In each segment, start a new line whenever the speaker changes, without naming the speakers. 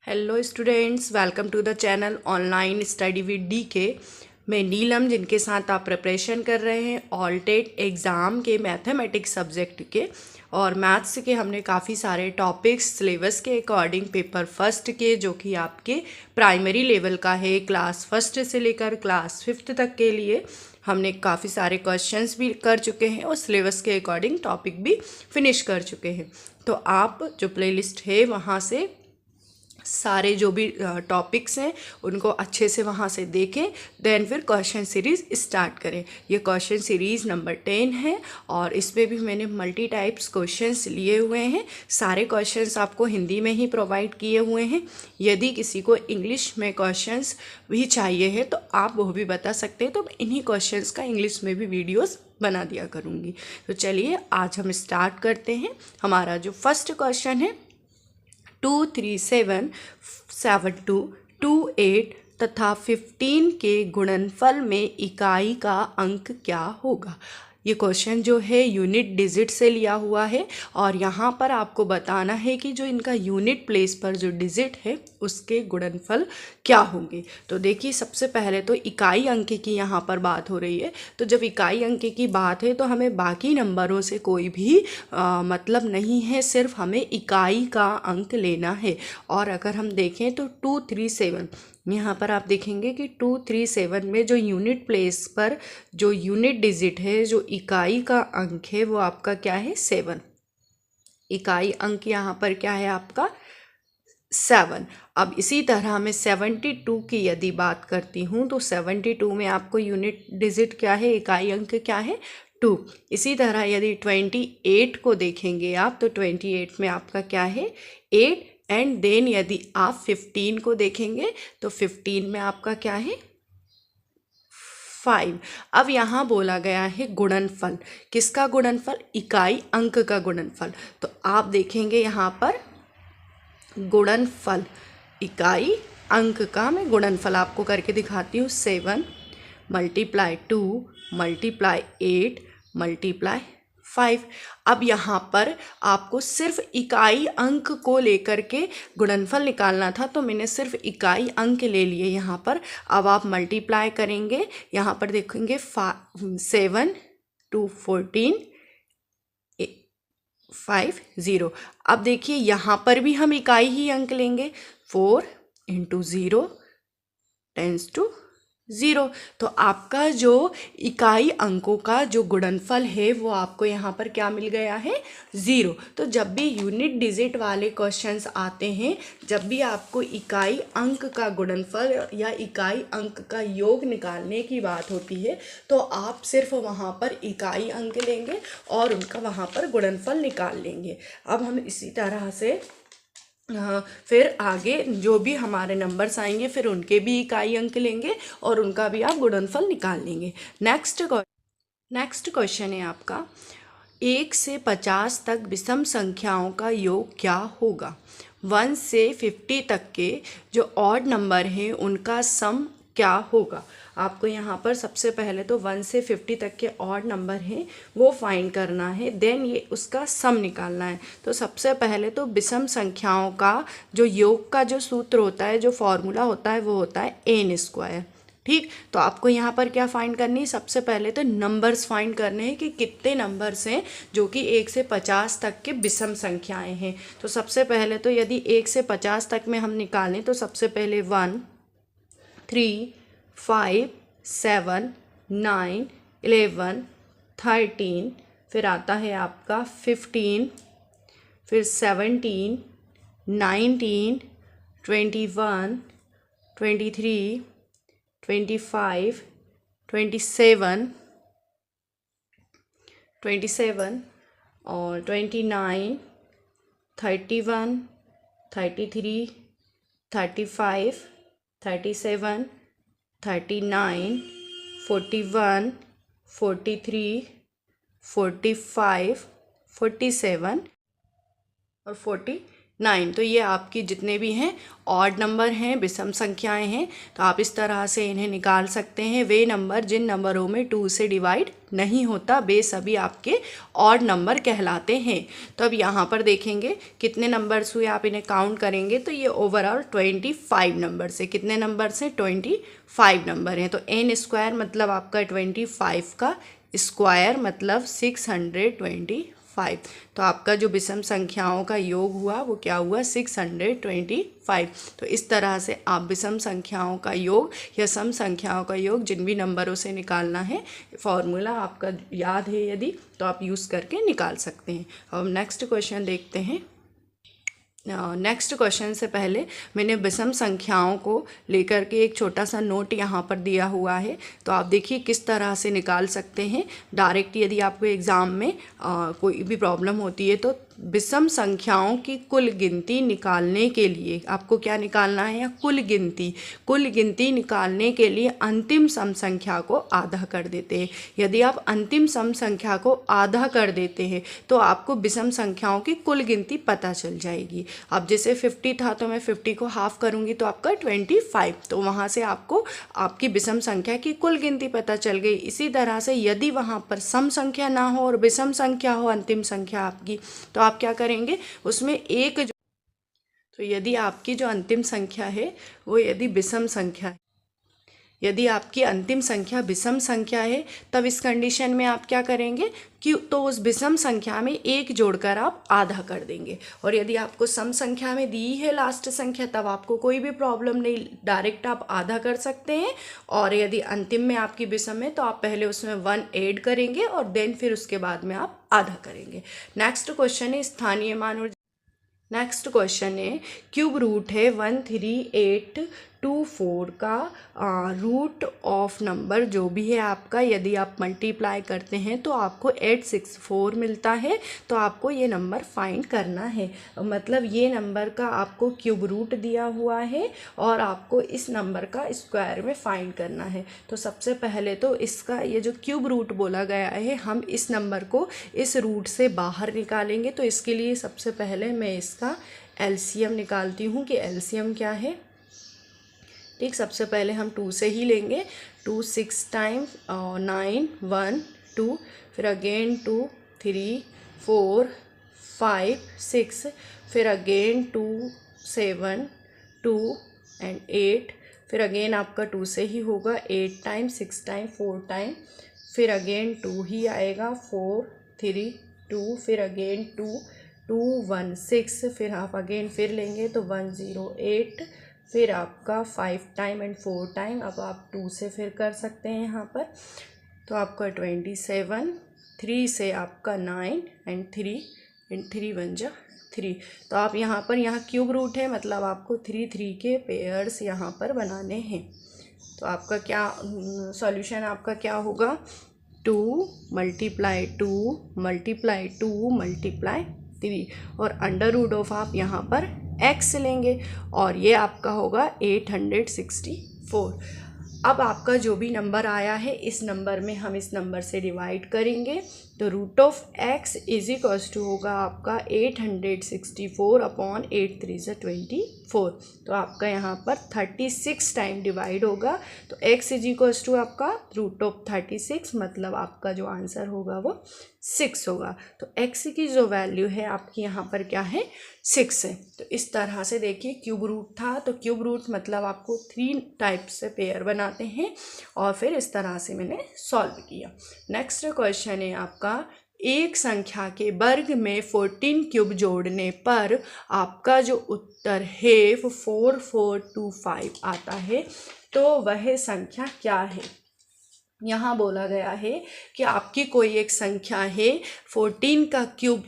Hello students, welcome to the channel online study with DK. मैं नीलम, जिनके साथ आप प्रिपरेशन कर रहे हैं ऑलटेट एग्ज़ाम के मैथमेटिक्स सब्जेक्ट के और मैथ्स के। हमने काफ़ी सारे टॉपिक्स सिलेबस के अकॉर्डिंग पेपर फर्स्ट के, जो कि आपके प्राइमरी लेवल का है, क्लास फर्स्ट से लेकर क्लास फिफ्थ तक के लिए हमने काफ़ी सारे क्वेश्चंस भी कर चुके हैं और सिलेबस के अकॉर्डिंग टॉपिक भी फिनिश कर चुके हैं। तो आप जो प्लेलिस्ट है वहाँ से सारे जो भी टॉपिक्स हैं उनको अच्छे से वहाँ से देखें, देन फिर क्वेश्चन सीरीज़ स्टार्ट करें। ये क्वेश्चन सीरीज़ नंबर 10 है और इसमें भी मैंने मल्टी टाइप्स क्वेश्चंस लिए हुए हैं। सारे क्वेश्चंस आपको हिंदी में ही प्रोवाइड किए हुए हैं। यदि किसी को इंग्लिश में क्वेश्चंस भी चाहिए है तो आप वो भी बता सकते हैं, तो मैं इन्हीं क्वेश्चंस का इंग्लिश में भी वीडियोज़ बना दिया करूँगी। तो चलिए आज हम स्टार्ट करते हैं। हमारा जो फर्स्ट क्वेश्चन है 2377228 तथा 15 के गुणनफल में इकाई का अंक क्या होगा। ये क्वेश्चन जो है यूनिट डिजिट से लिया हुआ है और यहाँ पर आपको बताना है कि जो इनका यूनिट प्लेस पर जो डिजिट है उसके गुणनफल क्या होंगे। तो देखिए, सबसे पहले तो इकाई अंक की यहाँ पर बात हो रही है। तो जब इकाई अंक की बात है तो हमें बाकी नंबरों से कोई भी मतलब नहीं है, सिर्फ हमें इकाई का अंक लेना है। और अगर हम देखें तो 237, यहाँ पर आप देखेंगे कि 237 में जो यूनिट प्लेस पर जो यूनिट डिजिट है, जो इकाई का अंक है, वो आपका क्या है 7। इकाई अंक यहाँ पर क्या है आपका 7। अब इसी तरह मैं 72 की यदि बात करती हूँ तो 72 में आपको यूनिट डिजिट क्या है, इकाई अंक क्या है 2। इसी तरह यदि 28 को देखेंगे आप तो 28 में आपका क्या है 8। एंड देन यदि आप 15 को देखेंगे तो 15 में आपका क्या है 5। अब यहाँ बोला गया है गुणनफल। किसका गुणनफल? इकाई अंक का गुणनफल। तो आप देखेंगे यहाँ पर गुणनफल, इकाई अंक का मैं गुणनफल आपको करके दिखाती हूँ। 7 × 2 × 8 × 5। अब यहाँ पर आपको सिर्फ इकाई अंक को लेकर के गुणनफल निकालना था, तो मैंने सिर्फ इकाई अंक ले लिए यहाँ पर। अब आप मल्टीप्लाई करेंगे, यहाँ पर देखेंगे 7 × 14 50। अब देखिए यहाँ पर भी हम इकाई ही अंक लेंगे। 4 × 0 → 0। तो आपका जो इकाई अंकों का जो गुणनफल है वो आपको यहाँ पर क्या मिल गया है 0। तो जब भी यूनिट डिजिट वाले क्वेश्चंस आते हैं, जब भी आपको इकाई अंक का गुणनफल या इकाई अंक का योग निकालने की बात होती है, तो आप सिर्फ वहाँ पर इकाई अंक लेंगे और उनका वहाँ पर गुणनफल निकाल लेंगे। अब हम इसी तरह से फिर आगे जो भी हमारे नंबर्स आएंगे फिर उनके भी इकाई अंक लेंगे और उनका भी आप गुणनफल निकाल लेंगे। नेक्स्ट क्वेश्चन है आपका 1 से 50 तक विषम संख्याओं का योग क्या होगा। 1 से 50 तक के जो ऑड नंबर हैं उनका सम क्या होगा। आपको यहाँ पर सबसे पहले तो 1 से 50 तक के ऑड नंबर हैं वो फाइंड करना है, देन ये उसका सम निकालना है। तो सबसे पहले तो विषम संख्याओं का जो योग का जो सूत्र होता है, जो फॉर्मूला होता है, वो होता है n²। ठीक, तो आपको यहाँ पर क्या फाइंड करनी है, सबसे पहले तो नंबर्स फाइंड करने हैं कि कितने नंबर्स हैं जो कि 1 से 50 तक के विषम संख्याएं हैं। तो सबसे पहले तो यदि 1 से 50 तक में हम निकालें तो सबसे पहले 1 3 5 7 9 11 13, फिर आता है आपका 15, फिर 17 19 21 23 25 27 और 29 31 33 35 37 39 41 43 45 47 और 48। 9। तो ये आपकी जितने भी हैं ऑड नंबर हैं, विषम संख्याएं हैं, तो आप इस तरह से इन्हें निकाल सकते हैं। वे नंबर जिन नंबरों में 2 से डिवाइड नहीं होता वे सभी आपके ऑड नंबर कहलाते हैं। तो अब यहाँ पर देखेंगे कितने नंबर्स हुए, आप इन्हें काउंट करेंगे तो ये ओवरऑल 25 नंबर से, कितने नंबर से 25 नंबर हैं। तो n स्क्वायर मतलब आपका 25 का स्क्वायर मतलब 625। तो आपका जो विषम संख्याओं का योग हुआ वो क्या हुआ, 625। तो इस तरह से आप विषम संख्याओं का योग या सम संख्याओं का योग जिन भी नंबरों से निकालना है, फॉर्मूला आपका याद है यदि, तो आप यूज़ करके निकाल सकते हैं। अब नेक्स्ट क्वेश्चन देखते हैं। नेक्स्ट क्वेश्चन से पहले मैंने विषम संख्याओं को लेकर के एक छोटा सा नोट यहाँ पर दिया हुआ है, तो आप देखिए किस तरह से निकाल सकते हैं डायरेक्ट। यदि आपको एग्ज़ाम में कोई भी प्रॉब्लम होती है तो विषम संख्याओं की कुल गिनती निकालने के लिए आपको क्या निकालना है, या कुल गिनती निकालने के लिए अंतिम सम संख्या को आधा कर देते हैं। यदि आप अंतिम सम संख्या को आधा कर देते हैं तो आपको विषम संख्याओं की कुल गिनती पता चल जाएगी। अब जैसे 50 था तो मैं 50 को हाफ करूँगी तो आपका 25, तो वहाँ से आपको आपकी विषम संख्या की कुल गिनती पता चल गई। इसी तरह से यदि वहाँ पर सम संख्या ना हो और विषम संख्या हो अंतिम संख्या आपकी, तो आप क्या करेंगे उसमें एक तो यदि आपकी जो अंतिम संख्या है वो यदि विषम संख्या है, यदि आपकी अंतिम संख्या विषम संख्या है, तब इस कंडीशन में आप क्या करेंगे कि तो उस विषम संख्या में एक जोड़कर आप आधा कर देंगे। और यदि आपको सम संख्या में दी है लास्ट संख्या, तब आपको कोई भी प्रॉब्लम नहीं, डायरेक्ट आप आधा कर सकते हैं। और यदि अंतिम में आपकी विषम है तो आप पहले उसमें 1 ऐड करेंगे और देन फिर उसके बाद में आप आधा करेंगे। नेक्स्ट क्वेश्चन है स्थानीय मान और नेक्स्ट क्वेश्चन है क्यूब रूट है 13824 का रूट ऑफ नंबर जो भी है आपका, यदि आप मल्टीप्लाई करते हैं तो आपको 864 मिलता है। तो आपको ये नंबर फाइंड करना है, मतलब ये नंबर का आपको क्यूब रूट दिया हुआ है और आपको इस नंबर का स्क्वायर में फाइंड करना है। तो सबसे पहले तो इसका ये जो क्यूब रूट बोला गया है, हम इस नंबर को इस रूट से बाहर निकालेंगे। तो इसके लिए सबसे पहले मैं इसका एलसीएम निकालती हूँ कि एलसीएम क्या है। ठीक, सबसे पहले हम 2 से ही लेंगे। 2 6 टाइम 9 1 2, फिर अगेन 2 3 4 5 6, फिर अगेन 2 7 2 एंड 8, फिर अगेन आपका 2 से ही होगा 8 टाइम 6 टाइम 4 टाइम, फिर अगेन 2 ही आएगा 4 3 2, फिर अगेन 2 2 1 6, फिर आप अगेन फिर लेंगे तो 1 0 8, फिर आपका 5 टाइम एंड 4 टाइम। अब आप 2 से फिर कर सकते हैं यहाँ पर, तो आपका 27, 3 से आपका 9 एंड 3 एंड 3 1 जा 3। तो आप यहाँ क्यूब रूट है मतलब आपको 3 3 के पेयर्स यहाँ पर बनाने हैं। तो आपका क्या सॉल्यूशन आपका क्या होगा, 2 मल्टीप्लाई 2 मल्टीप्लाई 2 मल्टीप्लाई 3 और अंडर रूट ऑफ आप यहाँ पर x लेंगे और ये आपका होगा 864। अब आपका जो भी नंबर आया है इस नंबर में हम इस नंबर से डिवाइड करेंगे, तो root of x is equals to होगा आपका 864 अपॉन 8 3 ज़ा 24। तो आपका यहाँ पर 36 टाइम डिवाइड होगा, तो x इज इक्वल्स टू आपका रूट ऑफ 36, मतलब आपका जो आंसर होगा वो 6 होगा। तो x की जो वैल्यू है आपकी यहाँ पर क्या है, 6 है। तो इस तरह से देखिए क्यूब रूट था, तो क्यूब रूट मतलब आपको 3 टाइप से पेयर बनाते हैं और फिर इस तरह से मैंने सॉल्व किया। नेक्स्ट क्वेश्चन है आपका एक संख्या के वर्ग में 14 क्यूब जोड़ने पर आपका जो उत्तर है वो 4425 आता है, तो वह संख्या क्या है। यहाँ बोला गया है कि आपकी कोई एक संख्या है 14 का क्यूब,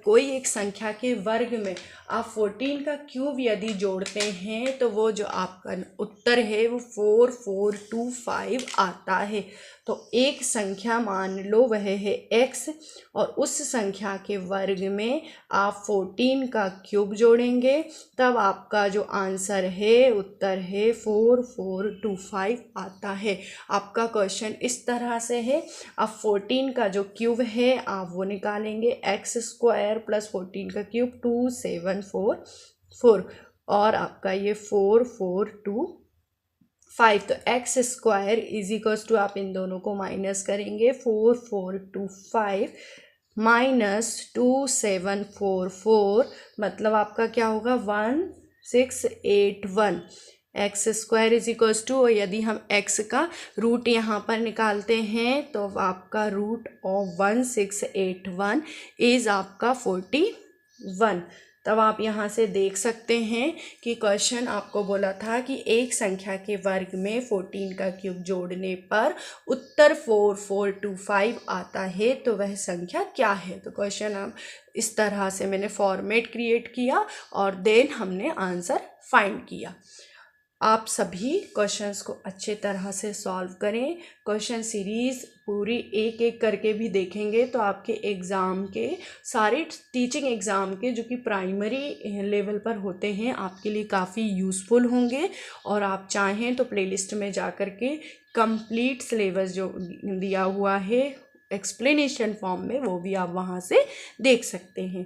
कोई एक संख्या के वर्ग में आप 14 का क्यूब यदि जोड़ते हैं तो वो जो आपका उत्तर है वो 4425 आता है। तो एक संख्या मान लो वह है x, और उस संख्या के वर्ग में आप 14 का क्यूब जोड़ेंगे, तब आपका जो आंसर है, उत्तर है 4425 आता है। आपका क्वेश्चन इस तरह से है। अब 14 का जो क्यूब है आप वो निकालेंगे, एक्स स्क्वायर प्लस 14 का क्यूब 2744, और आपका ये 4425। तो x square is equals to, आप इन दोनों को माइनस करेंगे, 4425 माइनस 2744, मतलब आपका क्या होगा 1681। X square is equals to, और यदि हम एक्स का रूट यहाँ पर निकालते हैं तो आपका रूट ऑफ 1681 इज आपका 41। तब आप यहाँ से देख सकते हैं कि क्वेश्चन आपको बोला था कि एक संख्या के वर्ग में 14 का क्यूब जोड़ने पर उत्तर 4425 आता है, तो वह संख्या क्या है। तो क्वेश्चन हम इस तरह से मैंने फॉर्मेट क्रिएट किया और देन हमने आंसर फाइंड किया। आप सभी क्वेश्चंस को अच्छे तरह से सॉल्व करें। क्वेश्चन सीरीज़ पूरी एक एक करके भी देखेंगे तो आपके एग्ज़ाम के सारे टीचिंग एग्ज़ाम के जो कि प्राइमरी लेवल पर होते हैं आपके लिए काफ़ी यूज़फुल होंगे। और आप चाहें तो प्लेलिस्ट में जा कर के कंप्लीट सिलेबस जो दिया हुआ है एक्सप्लेनेशन फॉर्म में, वो भी आप वहाँ से देख सकते हैं।